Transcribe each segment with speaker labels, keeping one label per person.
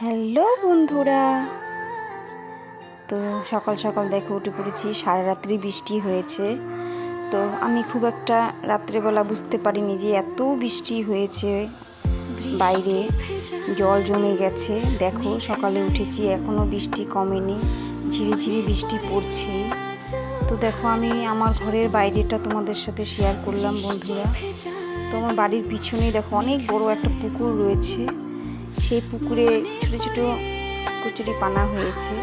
Speaker 1: Hello বন্ধুরা, তো সকাল সকাল দেখো উঠে পড়েছি। সারা রাত্রি বৃষ্টি হয়েছে, তো আমি খুব একটা রাত্রেবেলা বুঝতে পারিনি যে এত বৃষ্টি হয়েছে। বাইরে জল জমে গেছে। দেখো সকালে উঠেছি, এখনও বৃষ্টি কমেনি, ঝিরিঝিরি বৃষ্টি পড়ছে। তো দেখো আমি আমার ঘরের বাইরেটা তোমাদের সাথে শেয়ার করলাম বন্ধুরা। তো আমার বাড়ির পিছনেই দেখো অনেক বড় একটা পুকুর রয়েছে। সেই পুকুরে ছোটো ছোটো কচুরি পানা হয়েছে।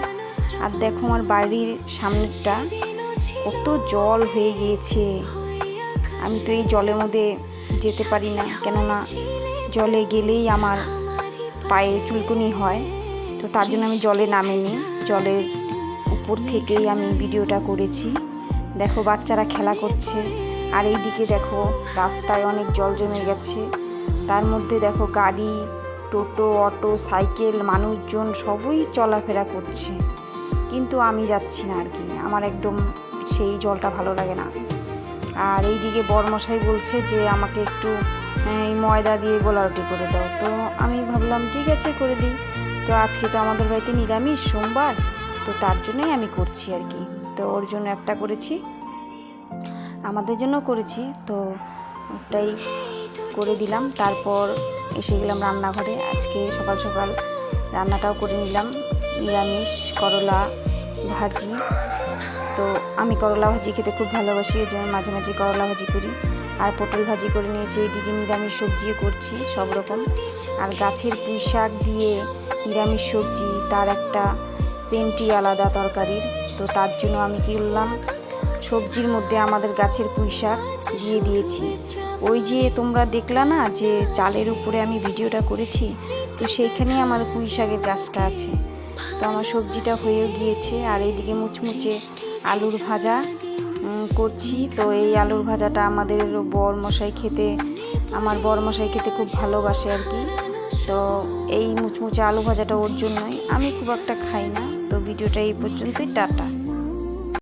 Speaker 1: আর দেখো আমার বাড়ির সামনেটা কত জল হয়ে গিয়েছে। আমি তো এই জলের মধ্যে যেতে পারি না, কেননা জলে গেলেই আমার পায়ে চুলকুনি হয়। তো তার জন্য আমি জলে নামিনি, জলের উপর থেকেই আমি ভিডিওটা করেছি। দেখো বাচ্চারা খেলা করছে, আর এইদিকে দেখো রাস্তায় অনেক জল জমে গেছে। তার মধ্যে দেখো গাড়ি, টোটো, অটো, সাইকেল, মানুষজন সবই চলাফেরা করছে, কিন্তু আমি যাচ্ছি না আর কি। আমার একদম সেই জলটা ভালো লাগে না। আর এইদিকে বরমশাই বলছে যে আমাকে একটু এই ময়দা দিয়ে গোলা রুটি করে দাও। তো আমি ভাবলাম ঠিক আছে করে দিই। তো আজকে তো আমাদের বাড়িতে নিরামিষ, সোমবার, তো তার জন্যই আমি করছি আর কি। তো ওর জন্য একটা করেছি, আমাদের জন্য করেছি, তো ওটাই করে দিলাম। তারপর এসে গেলাম রান্নাঘরে। আজকে সকাল সকাল রান্নাটাও করে নিলাম, নিরামিষ করলা ভাজি। তো আমি করলা ভাজি খেতে খুব ভালোবাসি, ওই জন্য মাঝে মাঝে করলা ভাজি করি। আর পটল ভাজি করে নিয়েছি। এইদিকে নিরামিষ সবজিও করছি সব রকম। আর গাছের পুঁই শাক দিয়ে নিরামিষ সবজি, তার একটা সেন্টই আলাদা তরকারির। তো তার জন্য আমি কী করলাম, সবজির মধ্যে আমাদের গাছের পুঁই শাক দিয়ে দিয়েছি। ওই যে তোমরা দেখলা না যে চালের উপরে আমি ভিডিওটা করেছি, তো সেইখানেই আমার পুঁই শাকের গাছটা আছে। তো আমার সবজিটা হয়েও গিয়েছে। আর এইদিকে মুচমুচে আলুর ভাজা করছি। তো এই আলুর ভাজাটা আমাদের আমার বরমশাই খেতে খুব ভালোবাসে আর কি। তো এই মুচমুচে আলু ভাজাটা ওর জন্যই, আমি খুব একটা খাই না। তো ভিডিওটা এই পর্যন্তই, টাটা।